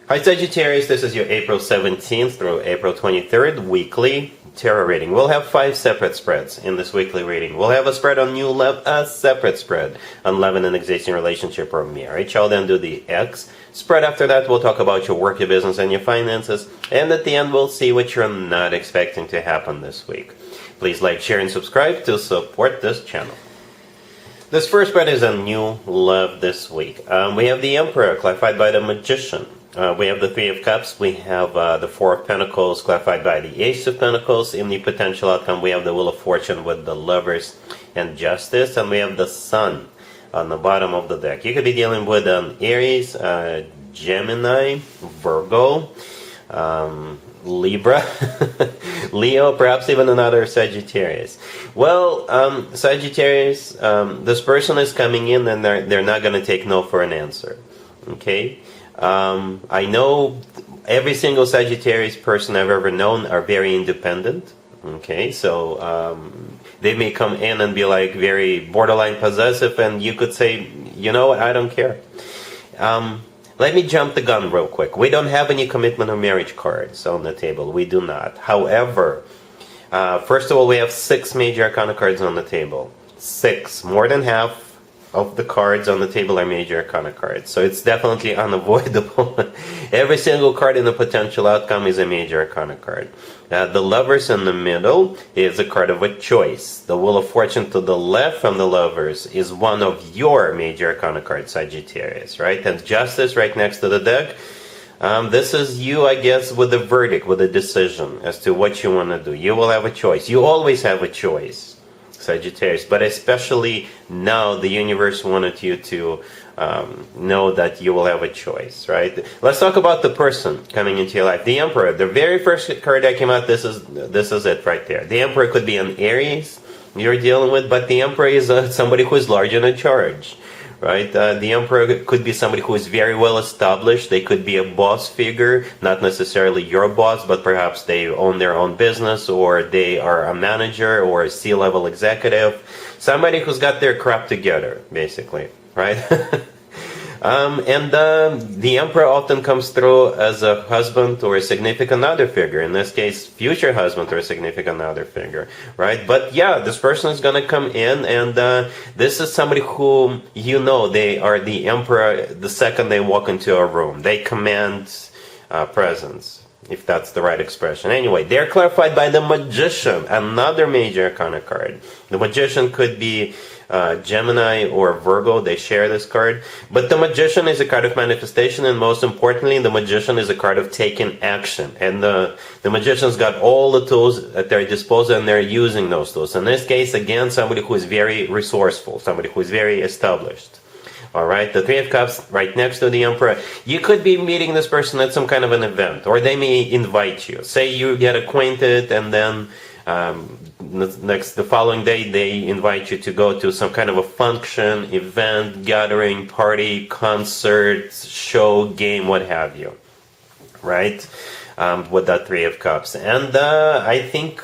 Hi Sagittarius, this is your April 17th through April 23rd weekly tarot reading. We'll have 5 separate spreads in this weekly reading. We'll have a spread on new love, a separate spread on love in an existing relationship or marriage. I'll then do the X spread. After that, we'll talk about your work, your business, and your finances. And at the end, we'll see what you're not expecting to happen this week. Please like, share, and subscribe to support this channel. This first spread is on new love this week. We have the Emperor, clarified by the Magician. We have the Three of Cups. We have the Four of Pentacles, clarified by the Ace of Pentacles. In the potential outcome, we have the Wheel of Fortune with the Lovers and Justice. And we have the Sun on the bottom of the deck. You could be dealing with an Aries, Gemini, Virgo, Libra, Leo, perhaps even another Sagittarius. Well, Sagittarius, this person is coming in and they're not going to take no for an answer. Okay? I know every single Sagittarius person I've ever known are very independent. Okay? So, they may come in and be like very borderline possessive, and you could say, you know what, I don't care. Let me jump the gun real quick. We don't have any commitment or marriage cards on the table. We do not. However, first of all, we have 6 major arcana cards on the table. 6. More than half of the cards on the table are major arcana cards. So it's definitely unavoidable. Every single card in the potential outcome is a major arcana card. The Lovers in the middle is a card of a choice. The Wheel of Fortune to the left from the Lovers is one of your major arcana cards, Sagittarius, right? And Justice right next to the deck. This is you, I guess, with a verdict, with a decision as to what you want to do. You will have a choice. You always have a choice, Sagittarius, but especially now the universe wanted you to know that you will have a choice, right? Let's talk about the person coming into your life. The Emperor, the very first card that came out, this is it right there. The Emperor could be an Aries you're dealing with, but the Emperor is somebody who is large and in charge, right? The Emperor could be somebody who is very well established. They could be a boss figure, not necessarily your boss, but perhaps they own their own business, or they are a manager or a C-level executive. Somebody who's got their crap together, basically, right? The Emperor often comes through as a husband or a significant other figure. In this case, future husband or a significant other figure, right? But yeah, this person is going to come in, and this is somebody who, you know, they are the Emperor the second they walk into a room. They command presence, if that's the right expression. Anyway, they're clarified by the Magician, another major arcana card. The Magician could be Gemini or Virgo. They share this card. But the Magician is a card of manifestation, and most importantly, the Magician is a card of taking action. And the Magician's got all the tools at their disposal, and they're using those tools. In this case, again, somebody who is very resourceful, somebody who is very established. Alright, the Three of Cups right next to the Emperor. You could be meeting this person at some kind of an event, or they may invite you. Say you get acquainted, and then the following day they invite you to go to some kind of a function, event, gathering, party, concert, show, game, what have you, right? With that Three of Cups. And I think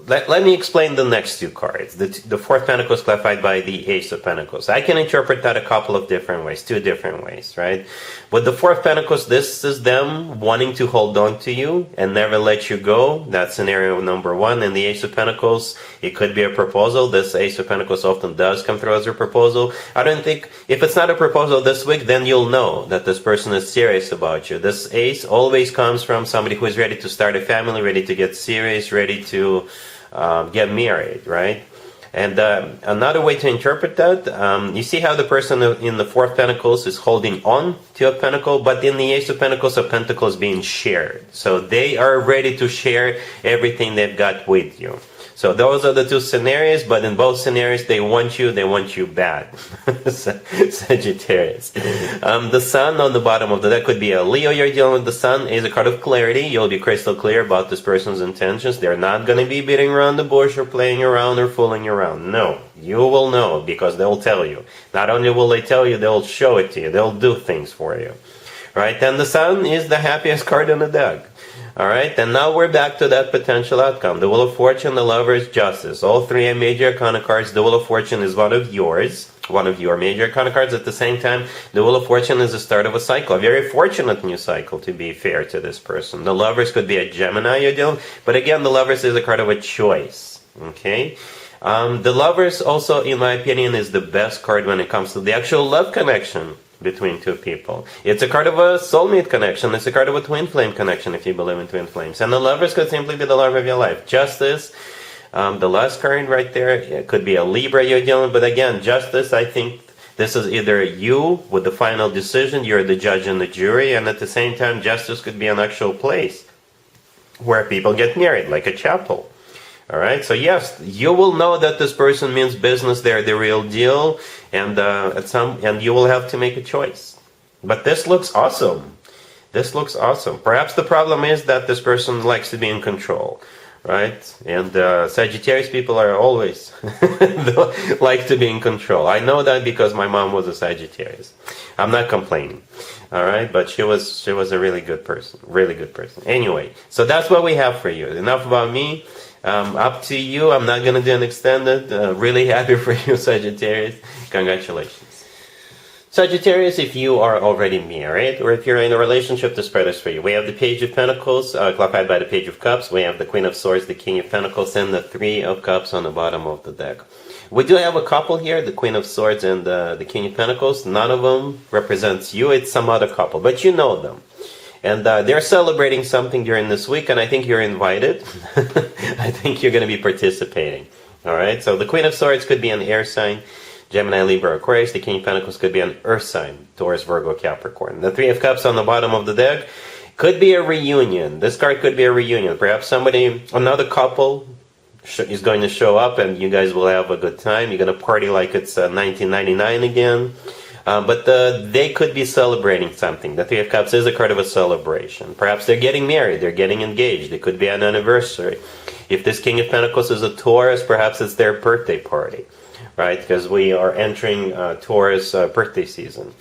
let me explain the next 2 cards. The Fourth Pentacle is clarified by the Ace of Pentacles. I can interpret that a couple of different ways, 2 different ways, right? With the Fourth Pentacles, this is them wanting to hold on to you and never let you go. That's scenario number 1. And the Ace of Pentacles, it could be a proposal. This Ace of Pentacles often does come through as a proposal. I don't think, if it's not a proposal this week, then you'll know that this person is serious about you. This Ace always comes from somebody who is ready to start a family, ready to get serious, ready to get married, right? And another way to interpret that, you see how the person in the Fourth Pentacles is holding on to a pentacle, but in the Ace of Pentacles, a pentacle is being shared. So they are ready to share everything they've got with you. So those are the 2 scenarios, but in both scenarios, they want you bad. Sagittarius. The Sun on the bottom of the deck could be a Leo you're dealing with. The Sun is a card of clarity. You'll be crystal clear about this person's intentions. They're not going to be beating around the bush or playing around or fooling around. No, you will know because they'll tell you. Not only will they tell you, they'll show it to you. They'll do things for you. Right? And the Sun is the happiest card in the deck. Alright, and now we're back to that potential outcome. The Wheel of Fortune, the Lovers, Justice. All 3 are major arcana cards. The Wheel of Fortune is one of yours. one of your major arcana cards. At the same time, the Wheel of Fortune is the start of a cycle, a very fortunate new cycle, to be fair to this person. The Lovers could be a Gemini you're dealing, but again, the Lovers is a card of a choice, okay? The Lovers also, in my opinion, is the best card when it comes to the actual love connection between two people. It's a card of a soulmate connection. It's a card of a twin flame connection, if you believe in twin flames. And the Lovers could simply be the love of your life. Justice, the last card right there, it could be a Libra you're dealing with. But again, Justice, I think this is either you with the final decision, you're the judge and the jury, and at the same time, Justice could be an actual place where people get married, like a chapel. All right, so yes, you will know that this person means business. They're the real deal, and and you will have to make a choice. But this looks awesome. This looks awesome. Perhaps the problem is that this person likes to be in control, right? And Sagittarius people are always like to be in control. I know that because my mom was a Sagittarius. I'm not complaining. All right, but she was a really good person, really good person. Anyway, so that's what we have for you. Enough about me. Up to you. I'm not going to do an extended. Really happy for you, Sagittarius. Congratulations. Sagittarius, if you are already married or if you're in a relationship, the spread is for you. We have the Page of Pentacles, clarified by the Page of Cups. We have the Queen of Swords, the King of Pentacles, and the Three of Cups on the bottom of the deck. We do have a couple here, the Queen of Swords and the King of Pentacles. None of them represents you. It's some other couple, but you know them. And they're celebrating something during this week, and I think you're invited. I think you're going to be participating. All right, so the Queen of Swords could be an air sign, Gemini, Libra, Aquarius. The King of Pentacles could be an earth sign, Taurus, Virgo, Capricorn. The Three of Cups on the bottom of the deck could be a reunion. This card could be a reunion. Perhaps somebody, another couple is going to show up, and you guys will have a good time. You're going to party like it's 1999 again. But they could be celebrating something. The Three of Cups is a card of a celebration. Perhaps they're getting married, they're getting engaged. It could be an anniversary. If this King of Pentacles is a Taurus, perhaps it's their birthday party, right? Because we are entering Taurus birthday season.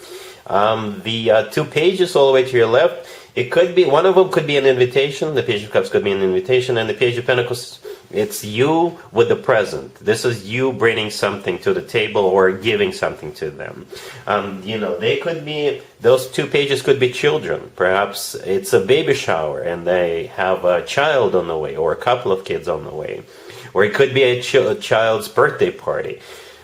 The two pages all the way to your left, it could be, one of them could be an invitation. The Page of Cups could be an invitation, and the Page of Pentacles, it's you with the present. This is you bringing something to the table or giving something to them. They could be, those two pages could be children. Perhaps it's a baby shower and they have a child on the way, or a couple of kids on the way. Or it could be a child's birthday party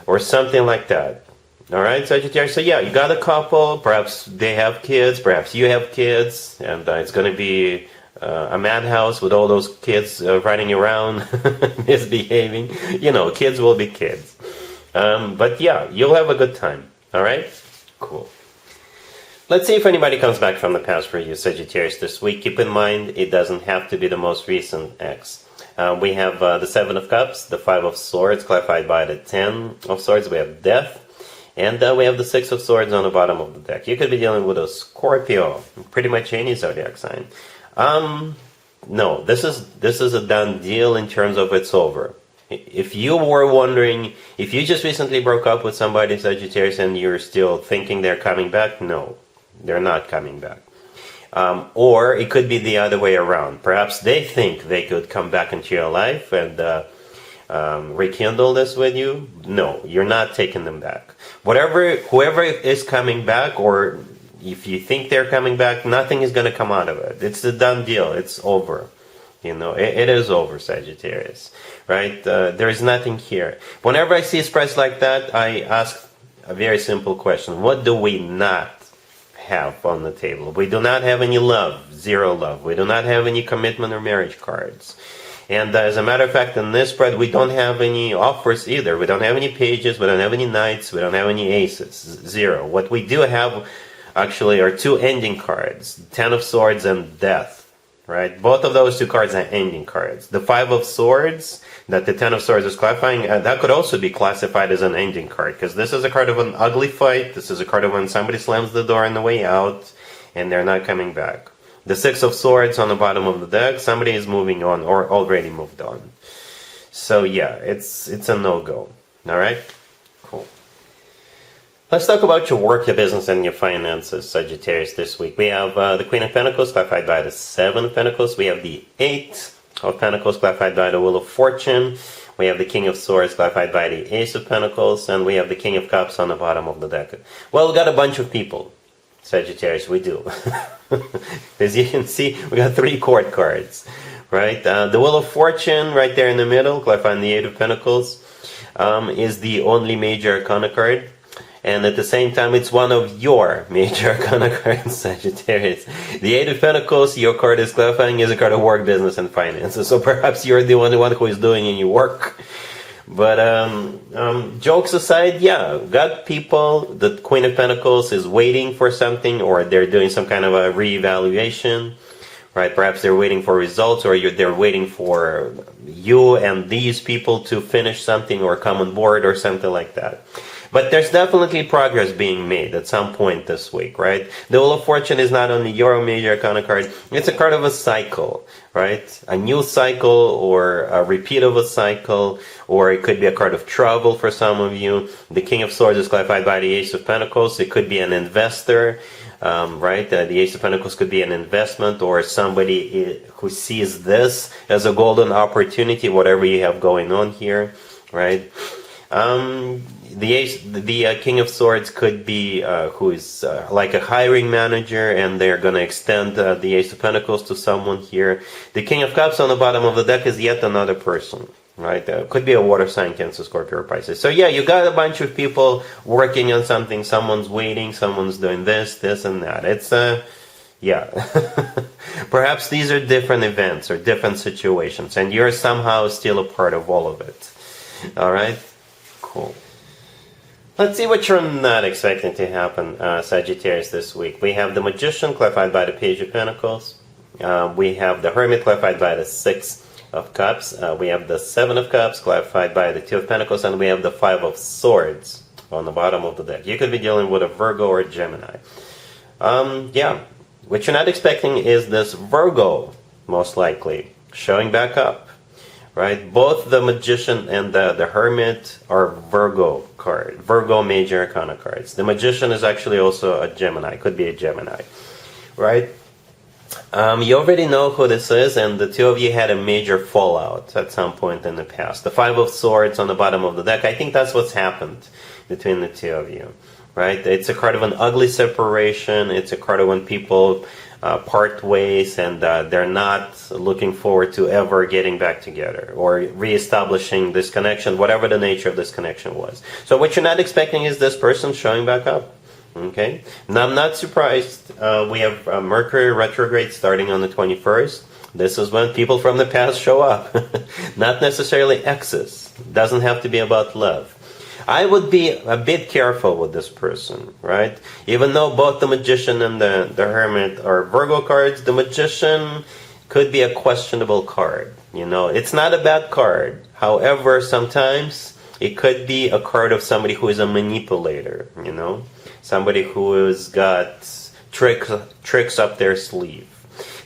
or something like that. All right, Sagittarius. So yeah, you got a couple. Perhaps they have kids. Perhaps you have kids, and it's going to be a madhouse with all those kids running around, misbehaving. Kids will be kids. But yeah, you'll have a good time. All right, cool. Let's see if anybody comes back from the past for you, Sagittarius, this week. Keep in mind, it doesn't have to be the most recent ex. We have the Seven of Cups, the Five of Swords, clarified by the Ten of Swords. We have Death. And we have the Six of Swords on the bottom of the deck. You could be dealing with a Scorpio, pretty much any zodiac sign. No, this is a done deal in terms of it's over. If you were wondering, if you just recently broke up with somebody, Sagittarius, and you're still thinking they're coming back, no, they're not coming back. Or it could be the other way around. Perhaps they think they could come back into your life and rekindle this with you. No, you're not taking them back. Whoever is coming back, or if you think they're coming back, nothing is going to come out of it. It's a done deal. It's over. It is over, Sagittarius, right? There is nothing here. Whenever I see spreads like that, I ask a very simple question. What do we not have on the table? We do not have any love, zero love. We do not have any commitment or marriage cards. And as a matter of fact, in this spread, we don't have any offers either. We don't have any pages, we don't have any knights, we don't have any aces, zero. What we do have, actually, are two ending cards, Ten of Swords and Death, right? Both of those two cards are ending cards. The Five of Swords, that the Ten of Swords is clarifying, that could also be classified as an ending card, because this is a card of an ugly fight. This is a card of when somebody slams the door on the way out, and they're not coming back. The Six of Swords on the bottom of the deck, somebody is moving on or already moved on. So yeah, it's a no-go. All right? Cool. Let's talk about your work, your business, and your finances, Sagittarius, this week. We have the Queen of Pentacles, clarified by the Seven of Pentacles. We have the Eight of Pentacles, clarified by the Wheel of Fortune. We have the King of Swords clarified by the Ace of Pentacles, and we have the King of Cups on the bottom of the deck. Well, we got a bunch of people, Sagittarius, we do. As you can see, we got 3 court cards, right? The Wheel of Fortune right there in the middle, clarifying the Eight of Pentacles, is the only major arcana card. And at the same time, it's one of your major arcana cards, Sagittarius. The Eight of Pentacles, your card is clarifying, is a card of work, business, and finances. So perhaps you're the only one who is doing any work. But jokes aside, yeah, got people, the Queen of Pentacles is waiting for something, or they're doing some kind of a reevaluation, right? Perhaps they're waiting for results, or they're waiting for you and these people to finish something or come on board or something like that. But there's definitely progress being made at some point this week, right? The Wheel of Fortune is not only your major arcana card, it's a card of a cycle, right? A new cycle or a repeat of a cycle, or it could be a card of travel for some of you. The King of Swords is clarified by the Ace of Pentacles. It could be an investor, right? The Ace of Pentacles could be an investment, or somebody who sees this as a golden opportunity, whatever you have going on here, right? The King of Swords could be who is like a hiring manager, and they're going to extend the Ace of Pentacles to someone here. The King of Cups on the bottom of the deck is yet another person, right? Could be a water sign, Cancer, Scorpio, or Pisces. So yeah, you got a bunch of people working on something. Someone's waiting, someone's doing this, and that. It's yeah. Perhaps these are different events or different situations, and you're somehow still a part of all of it. All right? Cool. Let's see what you're not expecting to happen, Sagittarius, this week. We have the Magician, clarified by the Page of Pentacles. We have the Hermit, clarified by the Six of Cups. We have the Seven of Cups, clarified by the Two of Pentacles. And we have the Five of Swords on the bottom of the deck. You could be dealing with a Virgo or a Gemini. Yeah, what you're not expecting is this Virgo, most likely, showing back up. Right, both the Magician and the Hermit are Virgo card, Virgo major arcana cards. The Magician is actually also a Gemini, could be a Gemini, right? You already know who this is, and the two of you had a major fallout at some point in the past. The Five of Swords on the bottom of the deck, I think that's what's happened between the two of you, right? It's a card of an ugly separation. It's a card of when people part ways, and they're not looking forward to ever getting back together or reestablishing this connection, whatever the nature of this connection was. So what you're not expecting is this person showing back up. Okay? Now, I'm not surprised. We have Mercury retrograde starting on the 21st. This is when people from the past show up. Not necessarily exes. Doesn't have to be about love. I would be a bit careful with this person, right? Even though both the Magician and the Hermit are Virgo cards, the Magician could be a questionable card. You know, it's not a bad card. However, sometimes it could be a card of somebody who is a manipulator, you know? Somebody who has got tricks up their sleeve.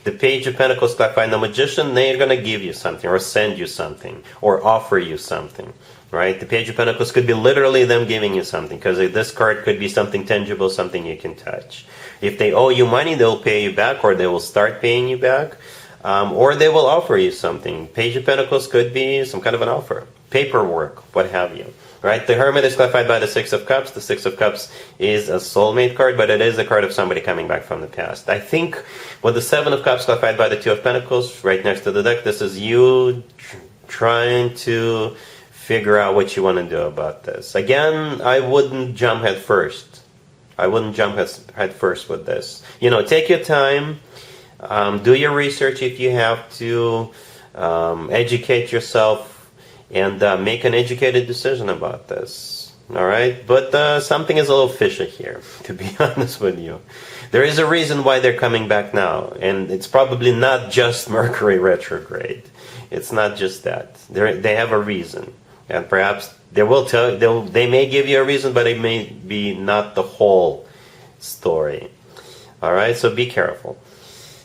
The Page of Pentacles, clarifying the Magician, they're going to give you something or send you something or offer you something. Right? The Page of Pentacles could be literally them giving you something, because this card could be something tangible, something you can touch. If they owe you money, they'll pay you back, or they will start paying you back, or they will offer you something. Page of Pentacles could be some kind of an offer, paperwork, what have you. Right? The Hermit is clarified by the Six of Cups. The Six of Cups is a soulmate card, but it is a card of somebody coming back from the past. I think with the Seven of Cups clarified by the Two of Pentacles right next to the deck, this is you trying to figure out what you want to do about this. Again, I wouldn't jump head first. I wouldn't jump head first with this. You know, take your time, do your research if you have to, educate yourself, and make an educated decision about this. All right? But something is a little fishy here, to be honest with you. There is a reason why they're coming back now, and it's probably not just Mercury retrograde. It's not just that. They have a reason. And perhaps they may give you a reason, but it may be not the whole story. All right, so be careful.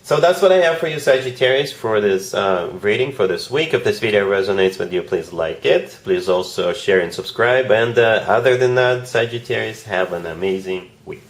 So that's what I have for you, Sagittarius, for this reading for this week. If this video resonates with you, please like it. Please also share and subscribe. And other than that, Sagittarius, have an amazing week.